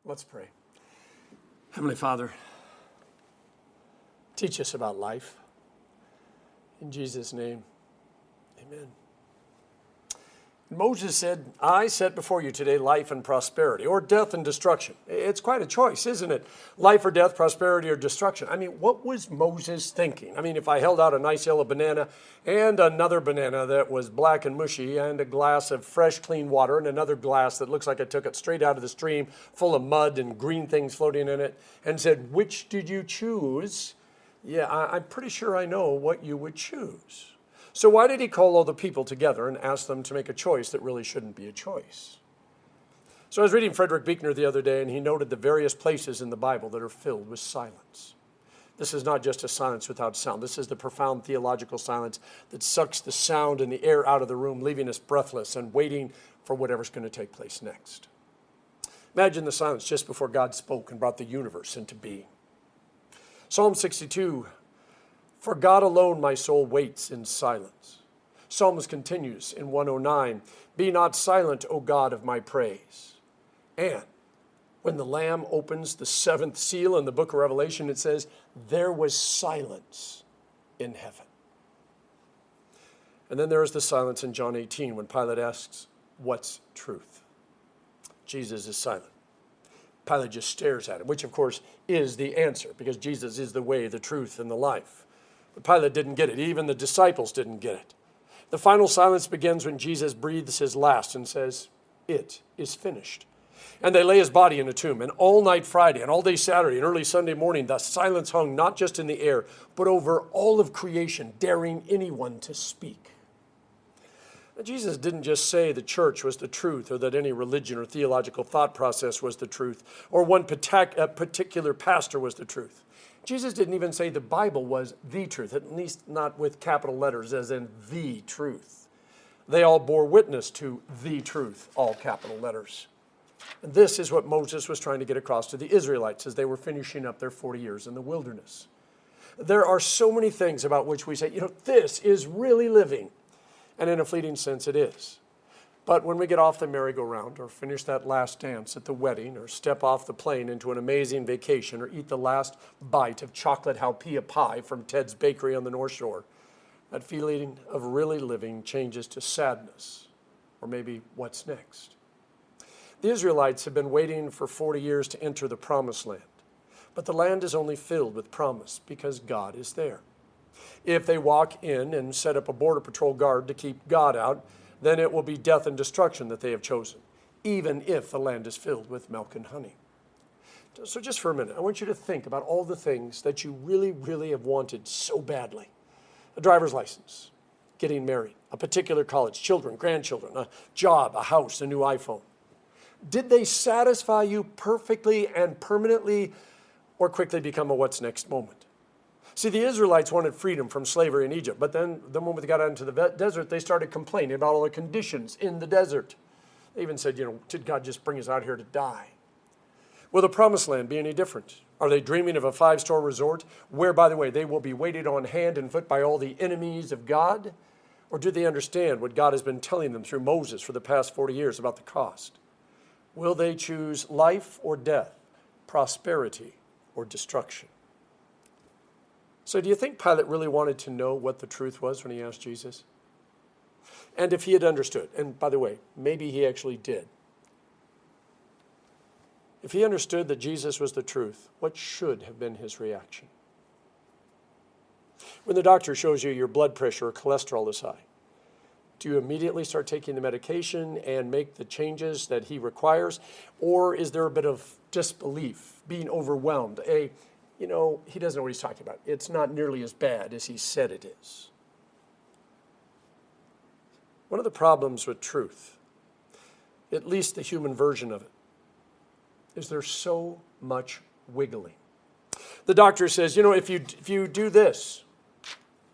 Let's pray. Heavenly Father, teach us about life. In Jesus' name, amen. Moses said, I set before you today life and prosperity, or death and destruction. It's quite a choice, isn't it? Life or death, prosperity or destruction. I mean, what was Moses thinking? I mean, if I held out a nice yellow banana and another banana that was black and mushy and a glass of fresh, clean water and another glass that looks like I took it straight out of the stream full of mud and green things floating in it, and said, which did you choose? Yeah, I'm pretty sure I know what you would choose. So why did he call all the people together and ask them to make a choice that really shouldn't be a choice? So I was reading Frederick Buechner the other day, and he noted the various places in the Bible that are filled with silence. This is not just a silence without sound. This is the profound theological silence that sucks the sound and the air out of the room, leaving us breathless and waiting for whatever's going to take place next. Imagine the silence just before God spoke and brought the universe into being. Psalm 62, for God alone my soul waits in silence. Psalmist continues in 109, be not silent, O God of my praise. And when the Lamb opens the seventh seal in the book of Revelation, it says, there was silence in heaven. And then there is the silence in John 18 when Pilate asks, what's truth? Jesus is silent. Pilate just stares at him, which of course is the answer, because Jesus is the way, the truth, and the life. But Pilate didn't get it. Even the disciples didn't get it. The final silence begins when Jesus breathes his last and says, it is finished. And they lay his body in a tomb. And all night Friday and all day Saturday and early Sunday morning, the silence hung not just in the air, but over all of creation, daring anyone to speak. Now, Jesus didn't just say the church was the truth, or that any religion or theological thought process was the truth, or one particular pastor was the truth. Jesus didn't even say the Bible was the truth, at least not with capital letters, as in the truth. They all bore witness to the truth, all capital letters. And this is what Moses was trying to get across to the Israelites as they were finishing up their 40 years in the wilderness. There are so many things about which we say, this is really living. And in a fleeting sense, it is. But when we get off the merry-go-round, or finish that last dance at the wedding, or step off the plane into an amazing vacation, or eat the last bite of chocolate halpia pie from Ted's Bakery on the North Shore, that feeling of really living changes to sadness, or maybe what's next. The Israelites have been waiting for 40 years to enter the promised land, but the land is only filled with promise because God is there. If they walk in and set up a border patrol guard to keep God out, then it will be death and destruction that they have chosen, even if the land is filled with milk and honey. So just for a minute, I want you to think about all the things that you really, really have wanted so badly. A driver's license, getting married, a particular college, children, grandchildren, a job, a house, a new iPhone. Did they satisfy you perfectly and permanently, or quickly become a what's next moment? See, the Israelites wanted freedom from slavery in Egypt, but then the moment they got out into the desert, they started complaining about all the conditions in the desert. They even said, did God just bring us out here to die? Will the promised land be any different? Are they dreaming of a 5-star resort where, by the way, they will be weighted on hand and foot by all the enemies of God? Or do they understand what God has been telling them through Moses for the past 40 years about the cost? Will they choose life or death, prosperity or destruction? So do you think Pilate really wanted to know what the truth was when he asked Jesus? And if he had understood, and by the way, maybe he actually did. If he understood that Jesus was the truth, what should have been his reaction? When the doctor shows you your blood pressure or cholesterol is high, do you immediately start taking the medication and make the changes that he requires? Or is there a bit of disbelief, being overwhelmed, he doesn't know what he's talking about. It's not nearly as bad as he said it is. One of the problems with truth, at least the human version of it, is there's so much wiggling. The doctor says, if you do this,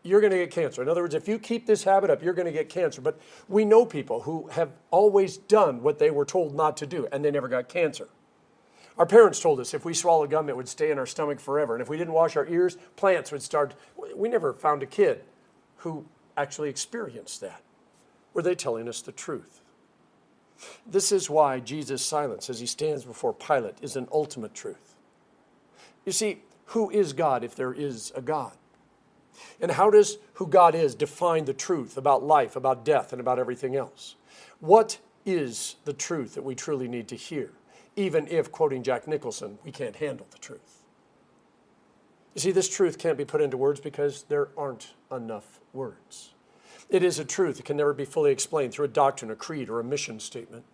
you're going to get cancer. In other words, if you keep this habit up, you're going to get cancer. But we know people who have always done what they were told not to do, and they never got cancer. Our parents told us if we swallowed gum, it would stay in our stomach forever. And if we didn't wash our ears, plants would start. We never found a kid who actually experienced that. Were they telling us the truth? This is why Jesus' silence as he stands before Pilate is an ultimate truth. You see, who is God if there is a God? And how does who God is define the truth about life, about death, and about everything else? What is the truth that we truly need to hear, even if, quoting Jack Nicholson, we can't handle the truth? You see, this truth can't be put into words because there aren't enough words. It is a truth that can never be fully explained through a doctrine, a creed, or a mission statement.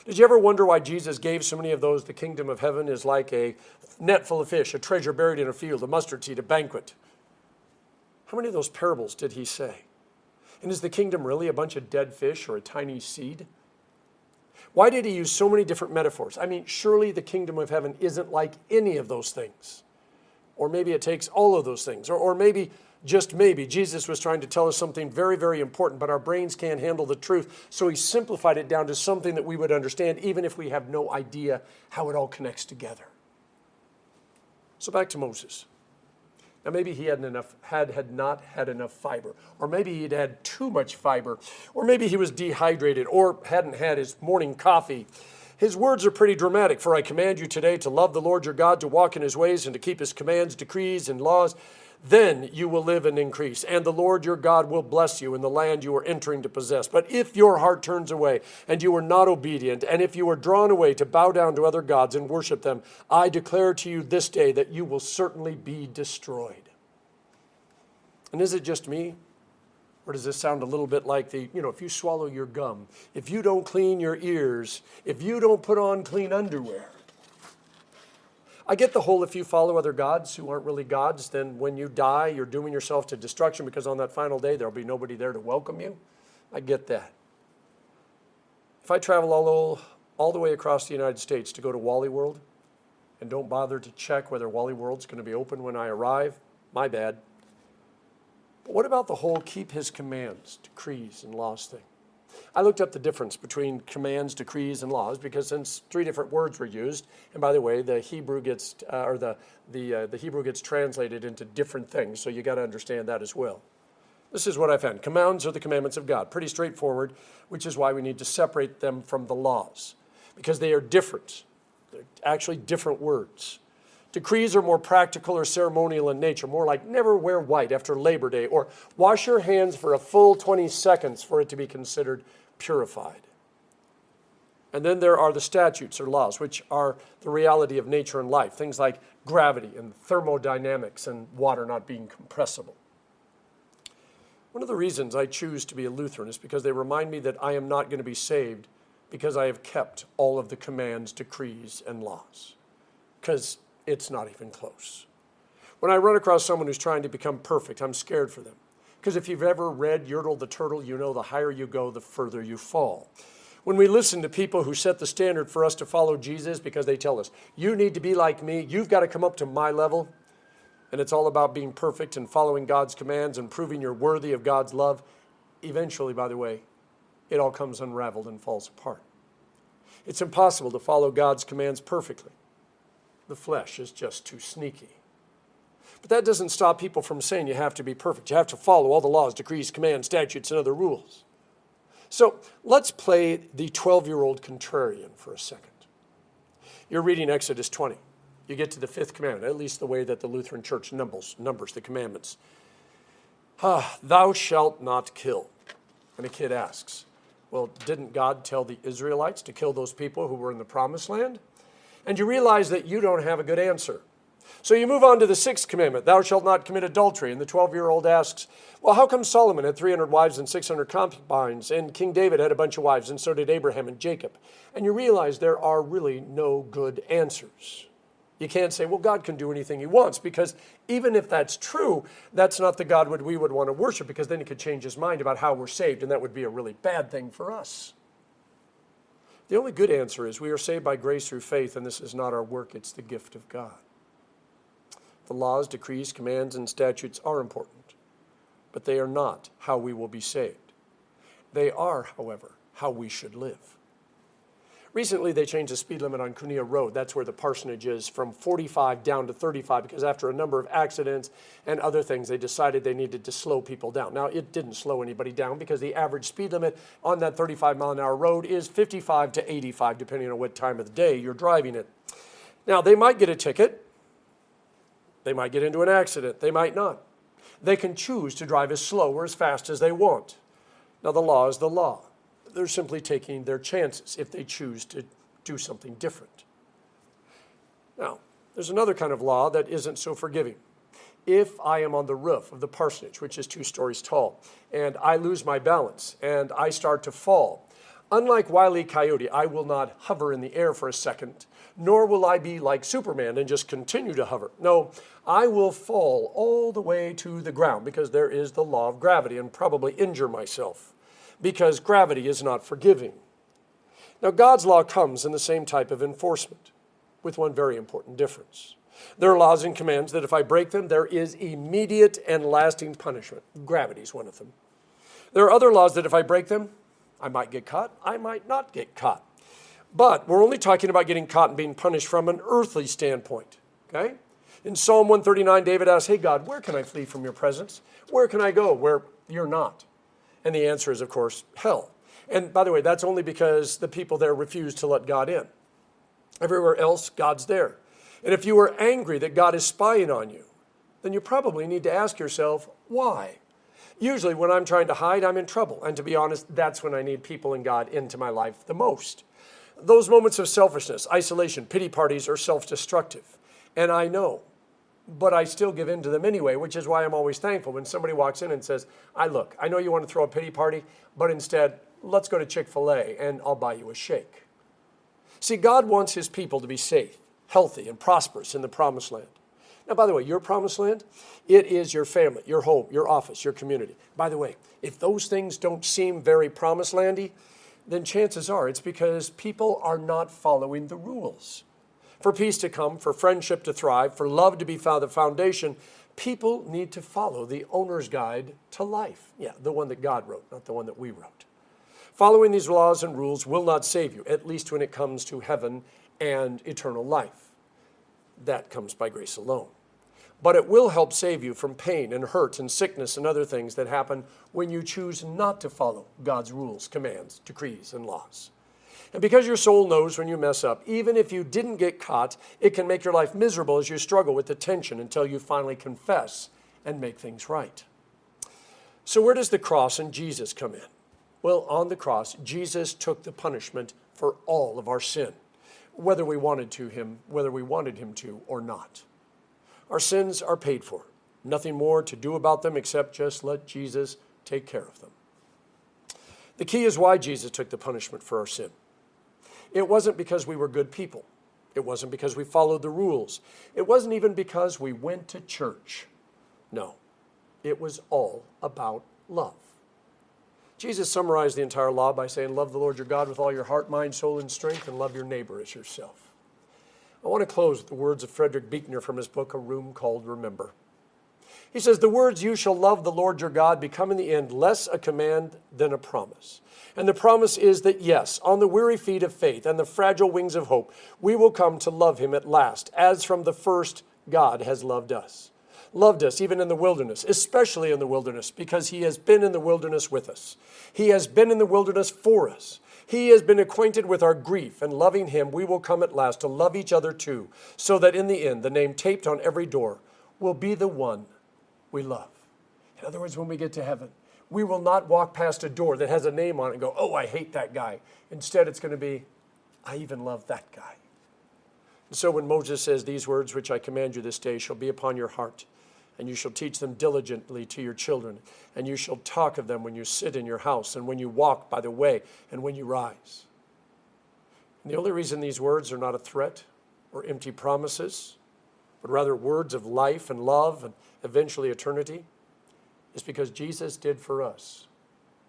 Did you ever wonder why Jesus gave so many of those the kingdom of heaven is like a net full of fish, a treasure buried in a field, a mustard seed, a banquet? How many of those parables did he say? And is the kingdom really a bunch of dead fish or a tiny seed? Why did he use so many different metaphors? I mean, surely the kingdom of heaven isn't like any of those things. Or maybe it takes all of those things. Or maybe, just maybe, Jesus was trying to tell us something very, very important, but our brains can't handle the truth. So he simplified it down to something that we would understand, even if we have no idea how it all connects together. So back to Moses. Now maybe he had not had enough fiber, or maybe he'd had too much fiber, or maybe he was dehydrated, or hadn't had his morning coffee. His words are pretty dramatic. For I command you today to love the Lord your God, to walk in his ways, and to keep his commands, decrees, and laws. Then you will live and increase, and the Lord your God will bless you in the land you are entering to possess. But if your heart turns away, and you are not obedient, and if you are drawn away to bow down to other gods and worship them, I declare to you this day that you will certainly be destroyed. And is it just me? Or does this sound a little bit like if you swallow your gum, if you don't clean your ears, if you don't put on clean underwear? I get the whole if you follow other gods who aren't really gods, then when you die, you're dooming yourself to destruction because on that final day, there'll be nobody there to welcome you. I get that. If I travel all the way across the United States to go to Wally World and don't bother to check whether Wally World's going to be open when I arrive, my bad. But what about the whole keep his commands, decrees, and laws thing? I looked up the difference between commands, decrees, and laws because since three different words were used, and by the way, the Hebrew gets the Hebrew gets translated into different things, so you got to understand that as well. This is what I found. Commands are the commandments of God. Pretty straightforward, which is why we need to separate them from the laws because they are different. They're actually different words. Decrees are more practical or ceremonial in nature, more like never wear white after Labor Day or wash your hands for a full 20 seconds for it to be considered purified. And then there are the statutes or laws, which are the reality of nature and life, things like gravity and thermodynamics and water not being compressible. One of the reasons I choose to be a Lutheran is because they remind me that I am not going to be saved because I have kept all of the commands, decrees, and laws. Because it's not even close. When I run across someone who's trying to become perfect, I'm scared for them. Because if you've ever read Yertle the Turtle, you know the higher you go, the further you fall. When we listen to people who set the standard for us to follow Jesus because they tell us, you need to be like me, you've got to come up to my level, and it's all about being perfect and following God's commands and proving you're worthy of God's love, eventually, by the way, it all comes unraveled and falls apart. It's impossible to follow God's commands perfectly. The flesh is just too sneaky. But that doesn't stop people from saying you have to be perfect. You have to follow all the laws, decrees, commands, statutes, and other rules. So let's play the 12-year-old contrarian for a second. You're reading Exodus 20. You get to the fifth commandment, at least the way that the Lutheran Church numbers the commandments. Thou shalt not kill. And a kid asks, well, didn't God tell the Israelites to kill those people who were in the promised land? And you realize that you don't have a good answer. So you move on to the sixth commandment, thou shalt not commit adultery. And the 12-year-old asks, well, how come Solomon had 300 wives and 600 concubines, and King David had a bunch of wives, and so did Abraham and Jacob? And you realize there are really no good answers. You can't say, well, God can do anything he wants, because even if that's true, that's not the God we would want to worship, because then he could change his mind about how we're saved, and that would be a really bad thing for us. The only good answer is we are saved by grace through faith, and this is not our work, it's the gift of God. The laws, decrees, commands, and statutes are important, but they are not how we will be saved. They are, however, how we should live. Recently, they changed the speed limit on Cunha Road. That's where the parsonage is, from 45 down to 35, because after a number of accidents and other things, they decided they needed to slow people down. Now, it didn't slow anybody down because the average speed limit on that 35-mile-an-hour road is 55 to 85, depending on what time of the day you're driving it. Now, they might get a ticket. They might get into an accident. They might not. They can choose to drive as slow or as fast as they want. Now, the law is the law. They're simply taking their chances if they choose to do something different. Now, there's another kind of law that isn't so forgiving. If I am on the roof of the parsonage, which is 2 stories tall, and I lose my balance and I start to fall, unlike Wile E. Coyote, I will not hover in the air for a second, nor will I be like Superman and just continue to hover. No, I will fall all the way to the ground because there is the law of gravity and probably injure myself, because gravity is not forgiving. Now, God's law comes in the same type of enforcement, with one very important difference. There are laws and commands that if I break them, there is immediate and lasting punishment. Gravity is one of them. There are other laws that if I break them, I might get caught, I might not get caught. But we're only talking about getting caught and being punished from an earthly standpoint, okay? In Psalm 139, David asks, hey, God, where can I flee from your presence? Where can I go where you're not? And the answer is, of course, hell. And by the way, that's only because the people there refused to let God in. Everywhere else, God's there. And if you are angry that God is spying on you, then you probably need to ask yourself, why? Usually when I'm trying to hide, I'm in trouble. And to be honest, that's when I need people and God into my life the most. Those moments of selfishness, isolation, pity parties are self-destructive. And I know, but I still give in to them anyway, which is why I'm always thankful when somebody walks in and says, I know you want to throw a pity party, but instead, let's go to Chick-fil-A and I'll buy you a shake. See, God wants his people to be safe, healthy, and prosperous in the promised land. Now, by the way, your promised land, it is your family, your home, your office, your community. By the way, if those things don't seem very promised landy, then chances are it's because people are not following the rules. For peace to come, for friendship to thrive, for love to be found the foundation, people need to follow the owner's guide to life. Yeah, the one that God wrote, not the one that we wrote. Following these laws and rules will not save you, at least when it comes to heaven and eternal life. That comes by grace alone. But it will help save you from pain and hurt and sickness and other things that happen when you choose not to follow God's rules, commands, decrees, and laws. And because your soul knows when you mess up, even if you didn't get caught, it can make your life miserable as you struggle with the tension until you finally confess and make things right. So where does the cross and Jesus come in? Well, on the cross, Jesus took the punishment for all of our sin, whether we wanted him to or not. Our sins are paid for. Nothing more to do about them except just let Jesus take care of them. The key is why Jesus took the punishment for our sin. It wasn't because we were good people. It wasn't because we followed the rules. It wasn't even because we went to church. No, it was all about love. Jesus summarized the entire law by saying, love the Lord your God with all your heart, mind, soul, and strength, and love your neighbor as yourself. I want to close with the words of Frederick Buechner from his book, A Room Called Remember. He says, the words, you shall love the Lord your God, become in the end less a command than a promise. And the promise is that, yes, on the weary feet of faith and the fragile wings of hope, we will come to love him at last, as from the first God has loved us. Loved us even in the wilderness, especially in the wilderness, because he has been in the wilderness with us. He has been in the wilderness for us. He has been acquainted with our grief, and loving him, we will come at last to love each other too, so that in the end, the name taped on every door will be the one we love. In other words, when we get to heaven, we will not walk past a door that has a name on it and go, oh, I hate that guy. Instead, it's going to be, I even love that guy. And so when Moses says, these words which I command you this day shall be upon your heart, and you shall teach them diligently to your children, and you shall talk of them when you sit in your house, and when you walk by the way, and when you rise. And the only reason these words are not a threat or empty promises, but rather words of life and love and eventually eternity, is because Jesus did for us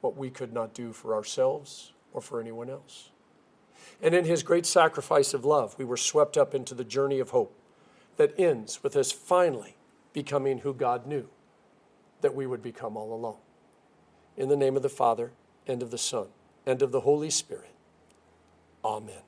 what we could not do for ourselves or for anyone else. And in his great sacrifice of love, we were swept up into the journey of hope that ends with us finally becoming who God knew that we would become all along. In the name of the Father, and of the Son, and of the Holy Spirit. Amen.